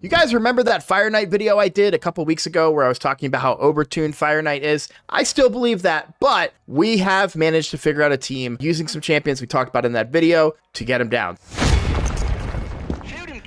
You guys remember that Fire Knight video I did a couple weeks ago where I was talking about how overtuned Fire Knight is? I still believe that, but we have managed to figure out a team using some champions we talked about in that video to get him down.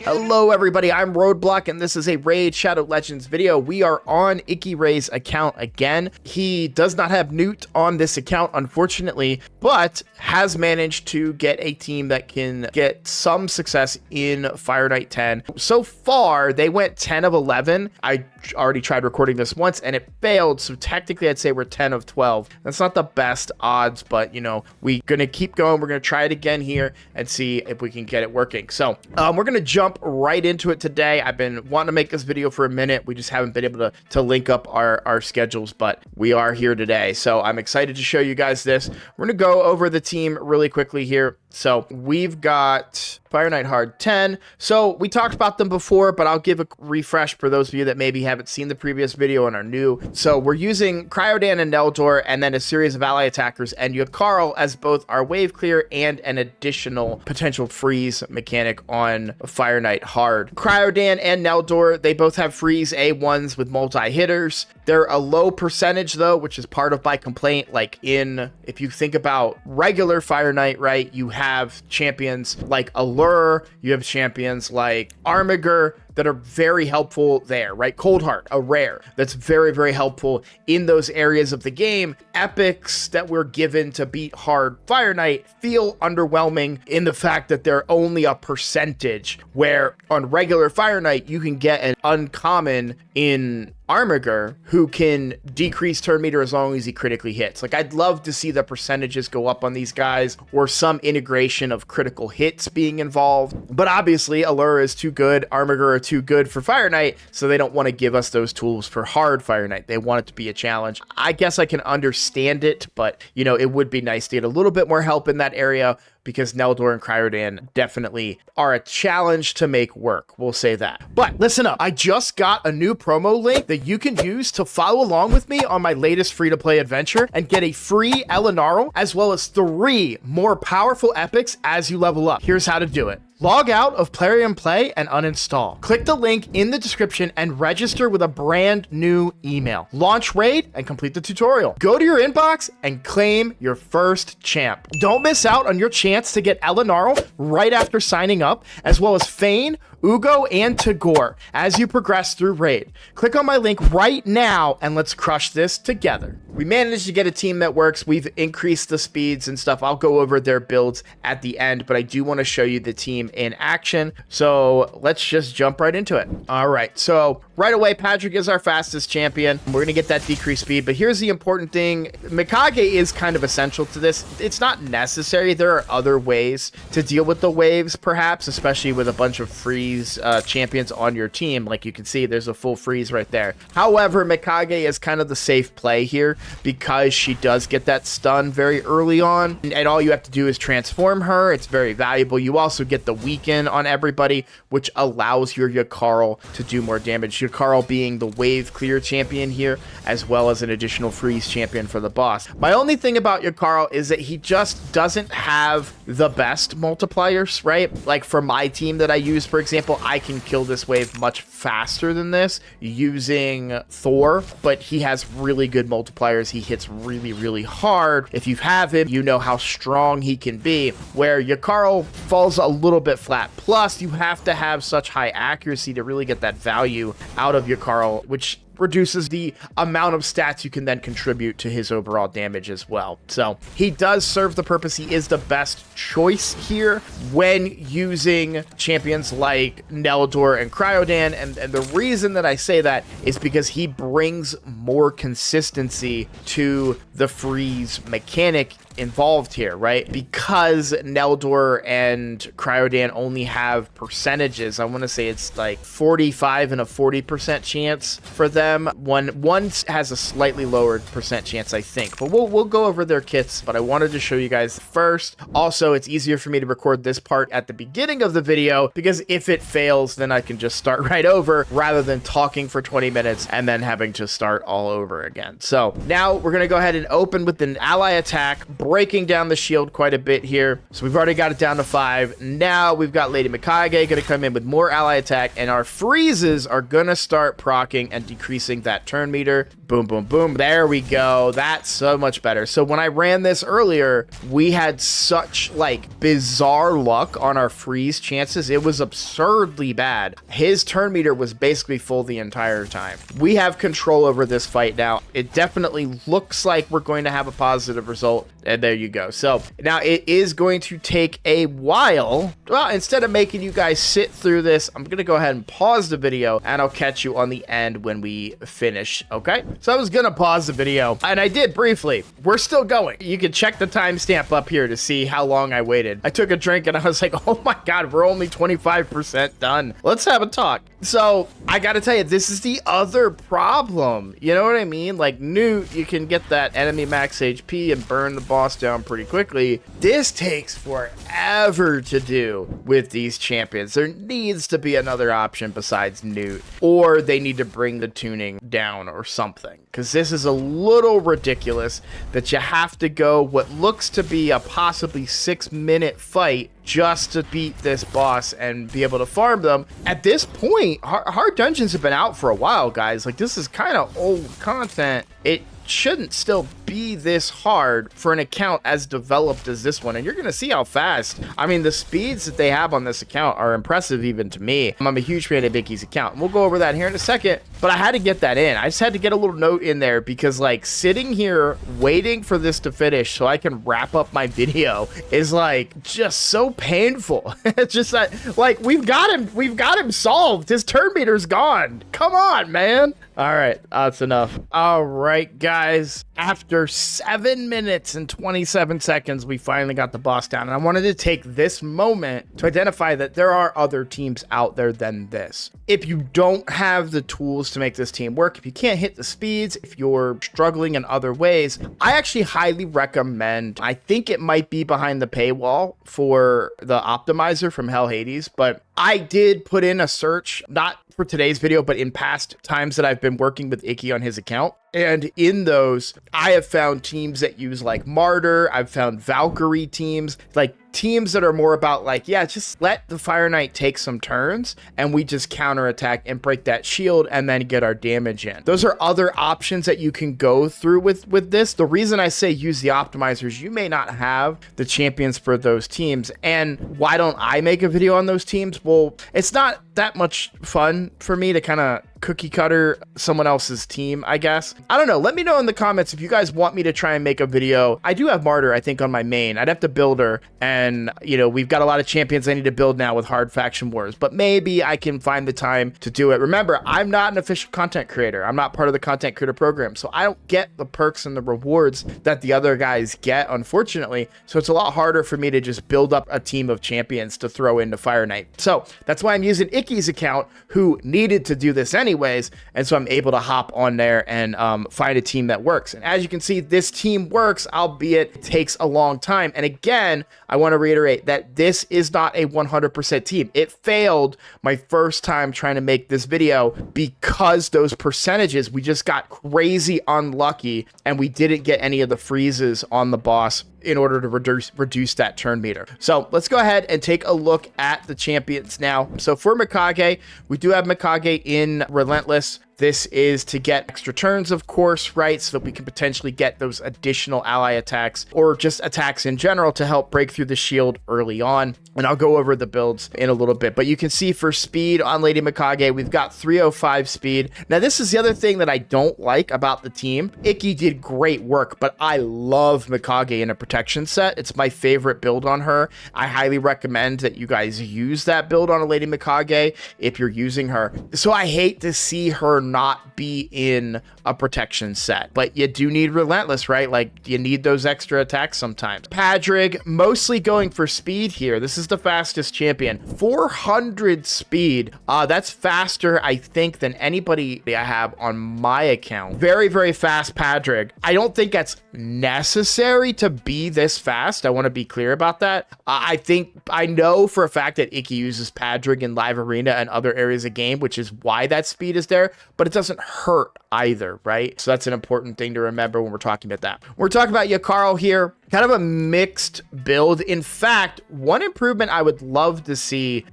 Hello everybody, I'm Roadblock and this is a Raid Shadow Legends video. We are on Icky Ray's account again. He does not have Newt on this account, unfortunately, but has managed to get a team that can get some success in Fire Knight 10. So far, they went 10 of 11. I already tried recording this once and it failed, so technically I'd say we're 10 of 12. That's not the best odds, but you know, we're gonna keep going. We're gonna try it again here and see if we can get it working. So we're gonna jump right into it today. I've been wanting to make this video for a minute. We just haven't been able to link up our schedules, but we are here today. So I'm excited to show you guys this. We're gonna go over the team really quickly here. So we've got Fire Knight Hard 10. So we talked about them before, but I'll give a refresh for those of you that maybe haven't seen the previous video and are new. So we're using Criodan and Neldor, and then a series of ally attackers, and Yakarl as both our wave clear and an additional potential freeze mechanic on Fire Knight Hard. Criodan and Neldor, they both have freeze A1s with multi-hitters. They're a low percentage though, which is part of my complaint. Like if you think about regular Fire Knight, right, you have champions like Allure, you have champions like Armiger that are very helpful there, right? Coldheart, a rare that's very, very helpful in those areas of the game. Epics that we're given to beat hard Fire Knight feel underwhelming in the fact that they're only a percentage, where on regular Fire Knight, you can get an uncommon in Armiger who can decrease turn meter as long as he critically hits. Like, I'd love to see the percentages go up on these guys, or some integration of critical hits being involved. But obviously, Allure is too good, Armiger are too good for Fire Knight, so they don't want to give us those tools for hard Fire Knight. They want it to be a challenge. I guess I can understand it, but you know, it would be nice to get a little bit more help in that area, because Neldor and Criodan definitely are a challenge to make work. We'll say that. But listen up, I just got a new promo link that you can use to follow along with me on my latest free-to-play adventure and get a free Elenaril, as well as 3 more powerful epics as you level up. Here's how to do it. Log out of Plarium Play and uninstall. Click the link in the description and register with a brand new email. Launch Raid and complete the tutorial. Go to your inbox and claim your first champ. Don't miss out on your chance to get Elenaril right after signing up, as well as Fayne, Uugo, and Tagoar as you progress through Raid. Click on my link right now and let's crush this together. We managed to get a team that works. We've increased the speeds and stuff. I'll go over their builds at the end, but I do want to show you the team in action. So let's just jump right into it. All right, so right away, Patrick is our fastest champion. We're gonna get that decreased speed, but here's the important thing. Mikage is kind of essential to this. It's not necessary. There are other ways to deal with the waves, perhaps, especially with a bunch of freeze champions on your team. Like you can see, there's a full freeze right there. However, Mikage is kind of the safe play here because she does get that stun very early on, and all you have to do is transform her. It's very valuable. You also get the weaken on everybody, which allows your Yakarl to do more damage. Yakarl being the wave clear champion here, as well as an additional freeze champion for the boss. My only thing about Yakarl is that he just doesn't have the best multipliers, right? Like for my team that I use, for example, I can kill this wave much faster than this using Thor, but he has really good multipliers. He hits really, really hard. If you have him, you know how strong he can be, where Yakarl falls a little bit flat. Plus, you have to have such high accuracy to really get that value out of Yakarl, which reduces the amount of stats you can then contribute to his overall damage as well. So he does serve the purpose. He is the best choice here when using champions like Neldor and Criodan, and the reason that I say that is because he brings more consistency to the freeze mechanic involved here, right? Because Neldor and Criodan only have percentages. I want to say it's like 45 and a 40% chance for them. One has a slightly lower percent chance, I think, but we'll go over their kits. But I wanted to show you guys first. Also, it's easier for me to record this part at the beginning of the video because if it fails, then I can just start right over rather than talking for 20 minutes and then having to start all over again. So now we're going to go ahead and open with an ally attack. breaking down the shield quite a bit here. So we've already got it down to 5. Now we've got Lady Mikage going to come in with more ally attack, and our freezes are going to start proccing and decreasing that turn meter. Boom, boom, boom. There we go. That's so much better. So when I ran this earlier, we had such like bizarre luck on our freeze chances. It was absurdly bad. His turn meter was basically full the entire time. We have control over this fight now. It definitely looks like we're going to have a positive result. And there you go. So now it is going to take a while. Well, instead of making you guys sit through this, I'm going to go ahead and pause the video, and I'll catch you on the end when we finish. Okay. So I was going to pause the video, and I did briefly. We're still going. You can check the timestamp up here to see how long I waited. I took a drink and I was like, oh my God, we're only 25% done. Let's have a talk. So I got to tell you, this is the other problem. You know what I mean? Like Newt, you can get that enemy max HP and burn the boss down pretty quickly. This takes forever to do with these champions. There needs to be another option besides Newt, or they need to bring the tuning down or something, because this is a little ridiculous that you have to go what looks to be a possibly 6-minute fight just to beat this boss and be able to farm them. At this point, hard dungeons have been out for a while, guys. Like, this is kind of old content. It shouldn't still be this hard for an account as developed as this one, and you're gonna see how fast. I mean, the speeds that they have on this account are impressive even to me. I'm a huge fan of Vicky's account, and we'll go over that here in a second, but I had to get that in. I just had to get a little note in there because like sitting here waiting for this to finish so I can wrap up my video is like just so painful. It's just that like we've got him solved. His turn meter's gone. Come on, man. All right, that's enough. All right, guys, after 7 minutes and 27 seconds, we finally got the boss down. And I wanted to take this moment to identify that there are other teams out there than this. If you don't have the tools to make this team work, if you can't hit the speeds, if you're struggling in other ways, I actually highly recommend, I think it might be behind the paywall for the optimizer from Hell Hades, but I did put in a search, not for today's video, but in past times that I've been working with Icky on his account. And in those, I have found teams that use like Martyr. I've found Valkyrie teams, like teams that are more about like, yeah, just let the Fire Knight take some turns and we just counterattack and break that shield and then get our damage in. Those are other options that you can go through with this. The reason I say use the optimizers, you may not have the champions for those teams. And why don't I make a video on those teams? Well, it's not that much fun for me to kind of cookie cutter someone else's team, I guess. I don't know. Let me know in the comments if you guys want me to try and make a video. I do have Martyr, I think, on my main. I'd have to build her. And, you know, we've got a lot of champions I need to build now with hard faction wars, but maybe I can find the time to do it. Remember, I'm not an official content creator. I'm not part of the content creator program, so I don't get the perks and the rewards that the other guys get, unfortunately. So it's a lot harder for me to just build up a team of champions to throw into Fire Knight. So that's why I'm using Icky's account, who needed to do this anyways, and so I'm able to hop on there and find a team that works. And as you can see, this team works, albeit it takes a long time. And again, I want to reiterate that this is not a 100% team. It failed my first time trying to make this video because those percentages, we just got crazy unlucky and we didn't get any of the freezes on the boss in order to reduce that turn meter. So let's go ahead and take a look at the champions now. So for Mikage, we do have Mikage in Relentless. This is to get extra turns, of course, right? So that we can potentially get those additional ally attacks or just attacks in general to help break through the shield early on. And I'll go over the builds in a little bit, but you can see for speed on Lady Mikage, we've got 305 speed. Now, this is the other thing that I don't like about the team. Icky did great work, but I love Mikage in a protection set. It's my favorite build on her. I highly recommend that you guys use that build on a Lady Mikage if you're using her. So I hate to see her not be in a protection set, but you do need Relentless, right? Like you need those extra attacks sometimes. Padrig, mostly going for speed here. This is the fastest champion, 400 speed. That's faster, I think, than anybody I have on my account. Very, very fast Padrig. I don't think that's necessary to be this fast. I want to be clear about that. I know for a fact that Icky uses Padrig in live arena and other areas of game, which is why that speed is there. but it doesn't hurt either, right? So that's an important thing to remember when we're talking about that. We're talking about Yakarl here. Kind of a mixed build. In fact, one improvement I would love to see,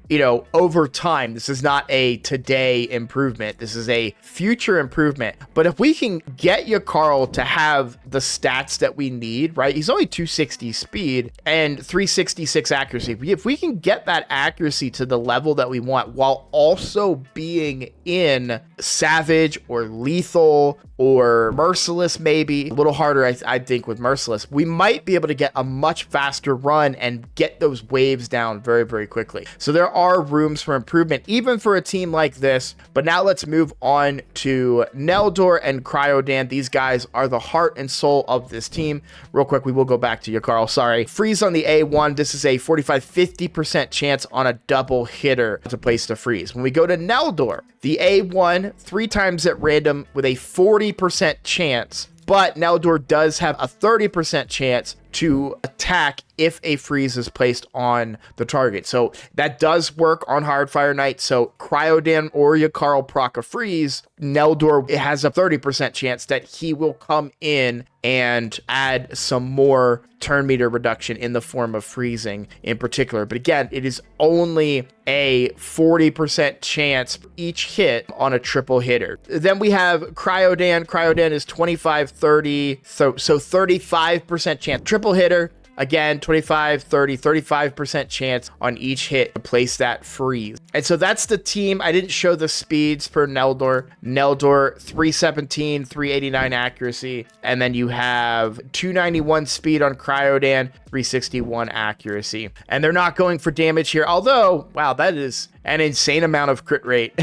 over time. This is not a today improvement. This is a future improvement. But if we can get Yakarl to have the stats that we need, right? He's only 260 speed and 366 accuracy. If we can get that accuracy to the level that we want while also being in Savage or Lethal or Merciless, maybe a little harder, I think, with Merciless, we might be able to get a much faster run and get those waves down very, very quickly. So there are rooms for improvement, even for a team like this. But now let's move on to Neldor and Criodan. These guys are the heart and soul of this team. Real quick, we will go back to Yakarl. Sorry. Freeze on the A1. This is a 45-50% chance on a double hitter to place the freeze. When we go to Neldor, the A1, 3 times at random with a 40% chance, but Neldor does have a 30% chance to attack if a freeze is placed on the target. So that does work on Hardfire Knight. So Criodan or Yakarl proc a freeze, Neldor has a 30% chance that he will come in and add some more turn meter reduction in the form of freezing in particular. But again, it is only a 40% chance each hit on a triple hitter. Then we have Criodan. Criodan is 25-30, so 35% chance. Triple hitter, again, 25, 30, 35% chance on each hit to place that freeze. And so that's the team. I didn't show the speeds per Neldor. Neldor, 317, 389 accuracy. And then you have 291 speed on Criodan, 361 accuracy. And they're not going for damage here. Although, wow, that is an insane amount of crit rate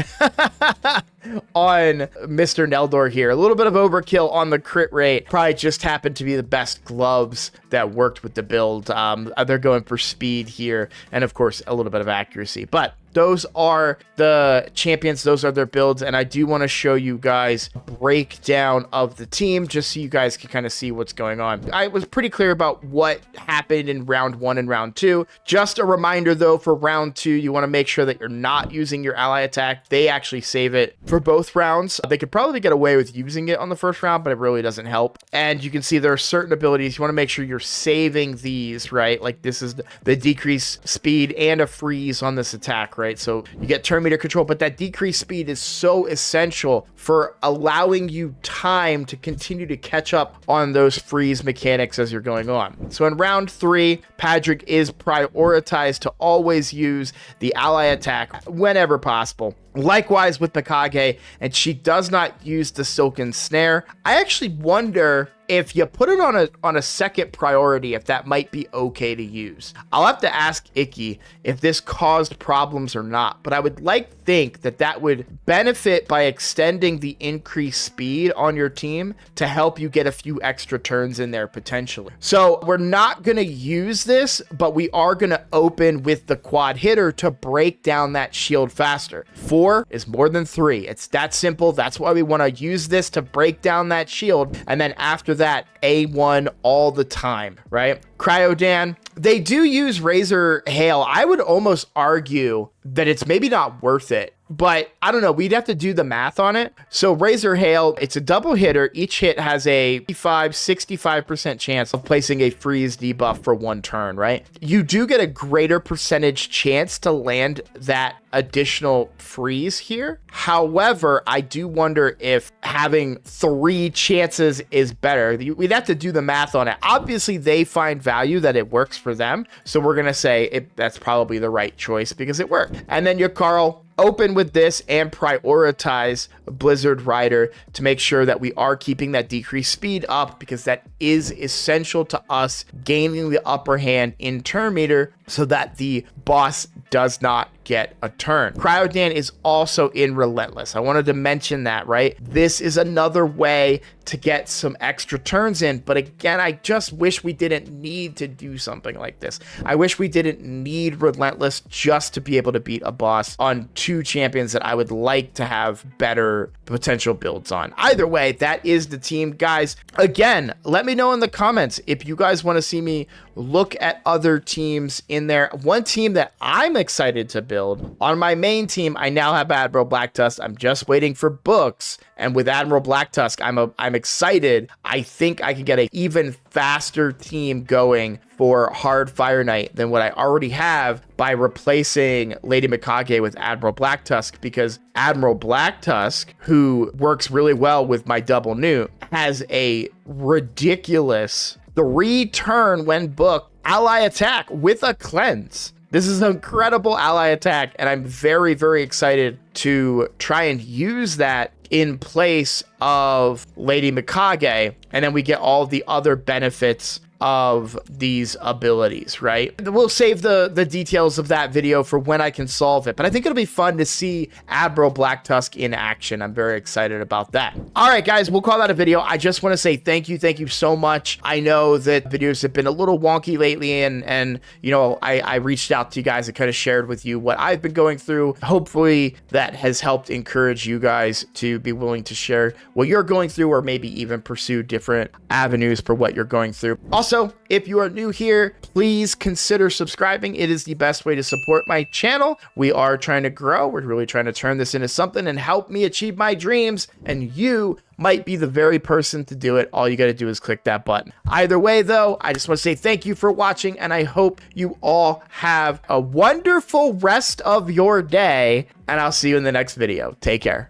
on Mr. Neldor here. A little bit of overkill on the crit rate. Probably just happened to be the best gloves that worked with the build. They're going for speed here, and of course, a little bit of accuracy. But those are the champions. Those are their builds. And I do want to show you guys a breakdown of the team just so you guys can kind of see what's going on. I was pretty clear about what happened in round 1 and round 2. Just a reminder though, for round 2, you want to make sure that you're not using your ally attack. They actually save it for both rounds. They could probably get away with using it on the first round, but it really doesn't help. And you can see there are certain abilities. You want to make sure you're saving these, right? Like this is the decrease speed and a freeze on this attack, right? So you get turn meter control, but that decreased speed is so essential for allowing you time to continue to catch up on those freeze mechanics as you're going on. So in round 3, Padrick is prioritized to always use the ally attack whenever possible. Likewise with Mikage, and she does not use the Silken Snare. I actually wonder if you put it on a second priority, if that might be okay to use. I'll have to ask Icky if this caused problems or not, but I would think that would benefit by extending the increased speed on your team to help you get a few extra turns in there potentially. So we're not going to use this, but we are going to open with the quad hitter to break down that shield faster. 4 is more than 3. It's that simple. That's why we want to use this to break down that shield. And then after that, A1 all the time, right? Criodan, they do use Razor Hail. I would almost argue that it's maybe not worth it, but I don't know. We'd have to do the math on it. So Razor Hail, it's a double hitter. Each hit has a 65% chance of placing a freeze debuff for 1 turn, right? You do get a greater percentage chance to land that additional freeze here. However, I do wonder if having 3 chances is better. We'd have to do the math on it. Obviously, they find value that it works for them. So we're going to say that's probably the right choice because it worked. And then Yakarl, open with this and prioritize Blizzard Rider to make sure that we are keeping that decreased speed up, because that is essential to us gaining the upper hand in turn meter so that the boss does not get a turn. Criodan is also in Relentless. I wanted to mention that, right? This is another way to get some extra turns in, but again, I just wish we didn't need to do something like this. I wish we didn't need Relentless just to be able to beat a boss on 2 champions that I would like to have better potential builds on. Either way, that is the team, guys. Again, let me know in the comments if you guys want to see me look at other teams in there. One team that I'm excited to build on my main team, I now have Admiral Blacktusk. I'm just waiting for books, and with Admiral Blacktusk, I'm excited. I think I can get an even faster team going for Hard Fire Knight than what I already have by replacing Lady Mikage with Admiral Blacktusk, because Admiral Blacktusk, who works really well with my double newt, has a ridiculous 3-turn when booked ally attack with a cleanse. This is an incredible ally attack, and I'm very, very excited to try and use that in place of Lady Mikage, and then we get all the other benefits of these abilities, right? We'll save the details of that video for when I can solve it, but I think it'll be fun to see Admiral Blacktusk in action. I'm very excited about that. All right, guys, we'll call that a video. I just want to say thank you so much. I know that videos have been a little wonky lately, and you know, I reached out to you guys and kind of shared with you what I've been going through. Hopefully that has helped encourage you guys to be willing to share what you're going through, or maybe even pursue different avenues for what you're going through. Also, if you are new here, please consider subscribing. It is the best way to support my channel. We are trying to grow. We're really trying to turn this into something and help me achieve my dreams. And you might be the very person to do it. All you got to do is click that button. Either way, though, I just want to say thank you for watching, and I hope you all have a wonderful rest of your day. And I'll see you in the next video. Take care.